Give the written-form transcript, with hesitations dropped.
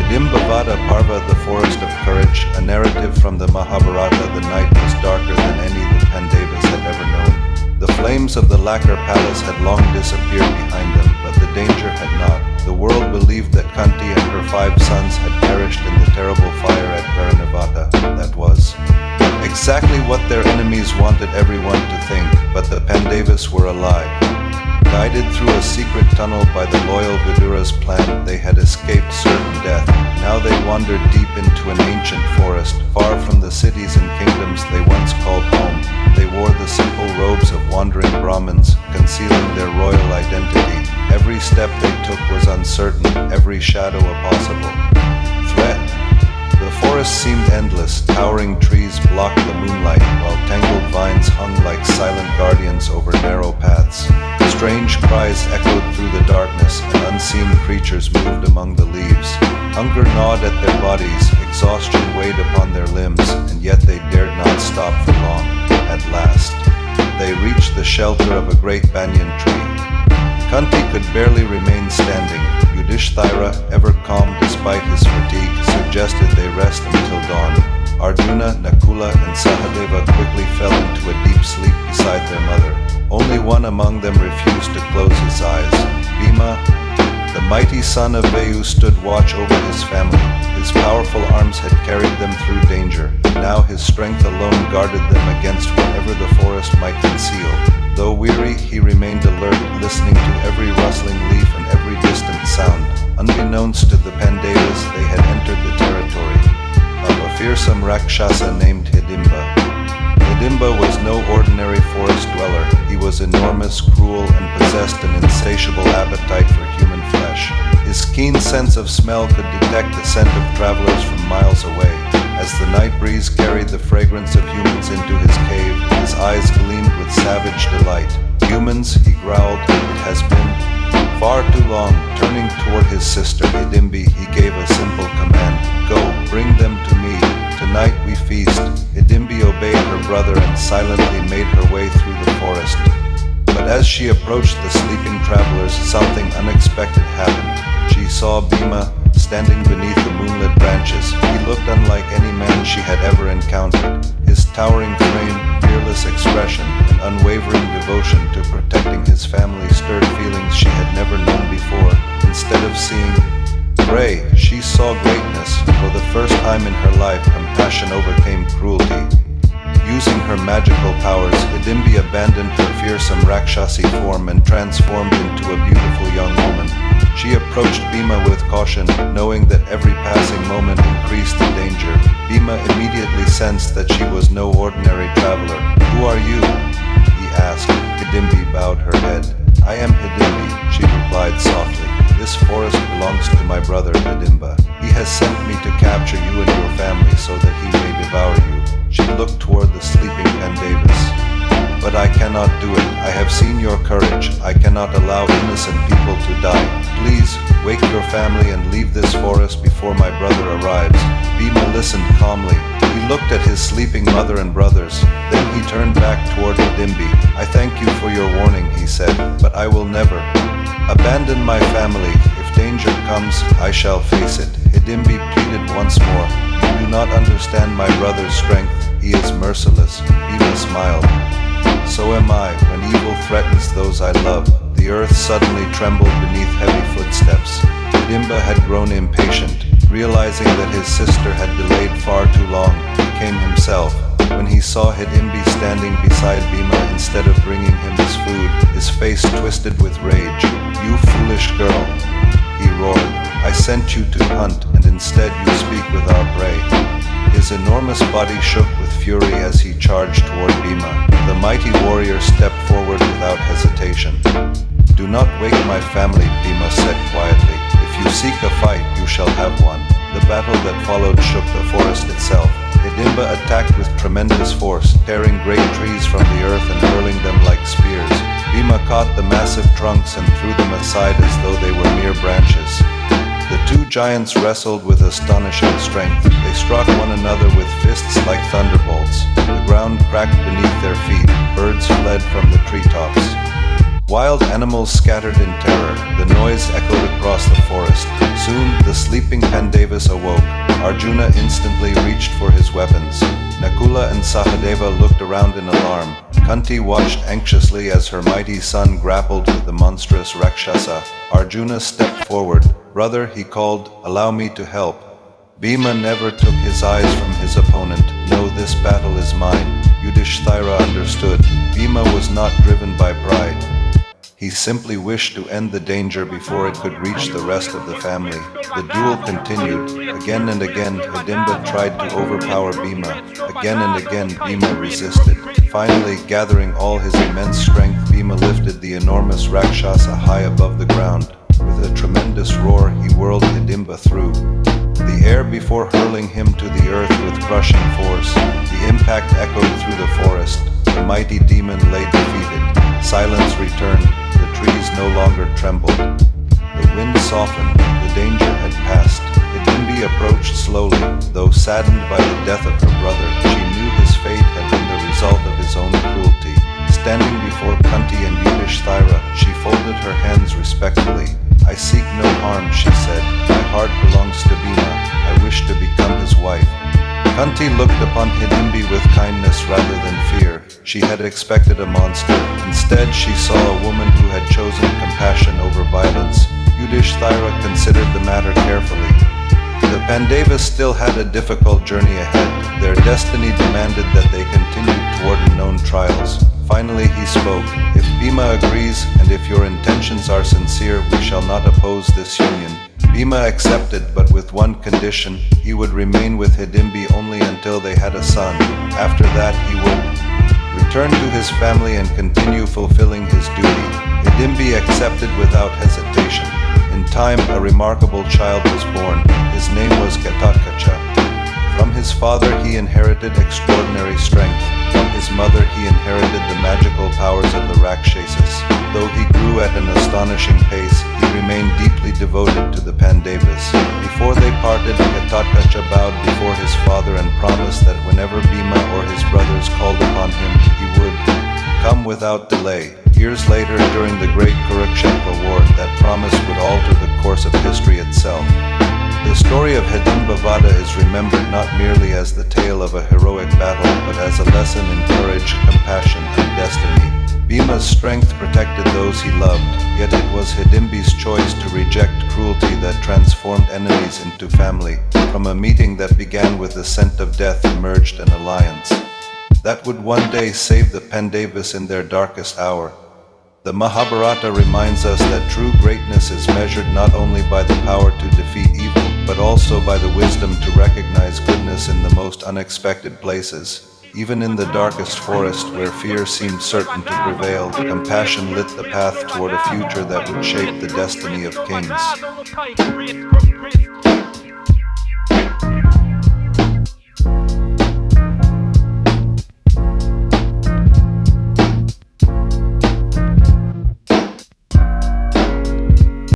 Hidimba-Vadha Parva, the Forest of Courage, a narrative from the Mahabharata. The night was darker than any the Pandavas had ever known. The flames of the lacquer palace had long disappeared behind them, but the danger had not. The world believed that Kunti and her 5 sons had perished in the terrible fire at Varanavata. That was exactly what their enemies wanted everyone to think, but the Pandavas were alive. Guided through a secret tunnel by the loyal Vidura's plan, they had escaped certain death. Now they wandered deep into an ancient forest, far from the cities and kingdoms they once called home. They wore the simple robes of wandering Brahmins, concealing their royal identity. Every step they took was uncertain, every shadow a possible threat. The forest seemed endless, towering trees blocked the moonlight, while tangled vines hung like silent guardians over narrow paths. Strange cries echoed through the darkness, and unseen creatures moved among the leaves. Hunger gnawed at their bodies, exhaustion weighed upon their limbs, and yet they dared not stop for long. At last, they reached the shelter of a great banyan tree. Kunti could barely remain standing. Yudhishthira, ever calm despite his fatigue, suggested they rest until dawn. Arjuna, Nakula, and Sahadeva quickly fell into a deep sleep beside their mother. Only one among them refused to close his eyes. Bhima, the mighty son of Vayu, stood watch over his family. His powerful arms had carried them through danger. Now his strength alone guarded them against whatever the forest might conceal. Though weary, he remained alert, listening to every rustling leaf and every distant sound. Unbeknownst to the Pandavas, they had entered the territory of a fearsome rakshasa named Hidimba. Hidimba was no ordinary forest dweller. He was enormous, cruel, and possessed an insatiable appetite for human flesh. His keen sense of smell could detect the scent of travelers from miles away. As the night breeze carried the fragrance of humans into his cave, his eyes gleamed with savage delight. Humans, he growled, it has been far too long. Turning toward his sister Hidimbi, he gave a simple command. Go, bring them to me. Tonight we feast. Hidimbi obeyed her brother and silently made her way through the forest. But as she approached the sleeping travelers, something unexpected happened. She saw Bhima standing beneath the moonlit branches. He looked unlike any man she had ever encountered. His towering frame, fearless expression, and unwavering devotion to protecting his family stirred feelings she had never known before. Instead of seeing gray, she saw greatness. For the first time in her life, compassion overcame cruelty. Using her magical powers, Hidimbi abandoned her fearsome Rakshasi form and transformed into a beautiful young woman. She approached Bhima with caution, knowing that every passing moment increased the danger. Bhima immediately sensed that she was no ordinary traveler. Who are you? He asked. Hidimbi bowed her head. I am Hidimbi, she replied softly. This forest belongs to my brother Hidimba. He has sent me to capture you and your family so that he may devour you. She looked toward the sleeping Pandavas. But I cannot do it. I have seen your courage. I cannot allow innocent people to die. Please, wake your family and leave this forest before my brother arrives. Bhima listened calmly. He looked at his sleeping mother and brothers. Then he turned back toward Hidimbi. I thank you for your warning, he said, but I will never abandon my family. If danger comes, I shall face it. Hidimbi pleaded once more. You do not understand my brother's strength. He is merciless. Bhima smiled. So am I when evil threatens those I love. The earth suddenly trembled beneath heavy footsteps. Hidimba had grown impatient. Realizing that his sister had delayed far too long, he came himself. When he saw Hidimbi standing beside Bhima instead of bringing him his food, his face twisted with rage. You foolish girl, he roared. I sent you to hunt, and instead you speak with our prey. His enormous body shook with fury as he charged toward Bhima. The mighty warrior stepped forward without hesitation. Do not wake my family, Bhima said quietly. If you seek a fight, you shall have one. The battle that followed shook the forest itself. Hidimba attacked with tremendous force, tearing great trees from the earth and hurling them like spears. Bhima caught the massive trunks and threw them aside as though they were mere branches. The two giants wrestled with astonishing strength. They struck one another with fists like thunderbolts. The ground cracked beneath their feet. Birds fled from the treetops. Wild animals scattered in terror. The noise echoed across the forest. Soon, the sleeping Pandavas Pandavas awoke, Arjuna instantly reached for his weapons. Nakula and Sahadeva looked around in alarm. Kunti watched anxiously as her mighty son grappled with the monstrous rakshasa. Arjuna stepped forward. "Brother," he called, "allow me to help." Bhima never took his eyes from his opponent. "No, this battle is mine." Yudhishthira understood. Bhima was not driven by pride. He simply wished to end the danger before it could reach the rest of the family. The duel continued. Again and again, Hidimba tried to overpower Bhima. Again and again, Bhima resisted. Finally, gathering all his immense strength, Bhima lifted the enormous Rakshasa high above the ground. With a tremendous roar, he whirled Hidimba through the air before hurling him to the earth with crushing force. The impact echoed through the forest. The mighty demon lay defeated. Silence returned. The trees no longer trembled. The wind softened. The danger had passed. Hidimbi approached slowly. Though saddened by the death of her brother, she knew his fate had been the result of his own cruelty. Standing before Kunti and Yudhishthira, she folded her hands respectfully. "I seek no harm," she said. "My heart belongs to Bhima. I wish to become his wife." Kunti looked upon Hidimbi with kindness rather than fear. She had expected a monster. Instead, she saw a woman who had chosen compassion over violence. Yudhishthira considered the matter carefully. The Pandavas still had a difficult journey ahead. Their destiny demanded that they continue toward unknown trials. Finally he spoke. "If Bhima agrees, and if your intentions are sincere, we shall not oppose this union." Bhima accepted, but with one condition: he would remain with Hidimbi only until they had a son. After that he would return to his family and continue fulfilling his duty. Hidimbi accepted without hesitation. In time, a remarkable child was born. His name was Ghatotkacha. From his father he inherited extraordinary strength. From his mother he inherited the magical powers of the Rakshasas. Though he grew at an astonishing pace, he remained deeply devoted to the Pandavas. Before they parted, Ghatotkacha bowed before his father and promised that whenever Bhima or his brothers called upon him, he would come without delay. Years later, during the Great Kurukshetra War, that promise would alter the course of history itself. The story of Hidimba-Vadha is remembered not merely as the tale of a heroic battle, but as a lesson in courage, compassion, and destiny. Bhima's strength protected those he loved, yet it was Hidimbi's choice to reject cruelty that transformed enemies into family. From a meeting that began with the scent of death emerged an alliance that would one day save the Pandavas in their darkest hour. The Mahabharata reminds us that true greatness is measured not only by the power to defeat evil, but also by the wisdom to recognize goodness in the most unexpected places. Even in the darkest forest where fear seemed certain to prevail, compassion lit the path toward a future that would shape the destiny of kings.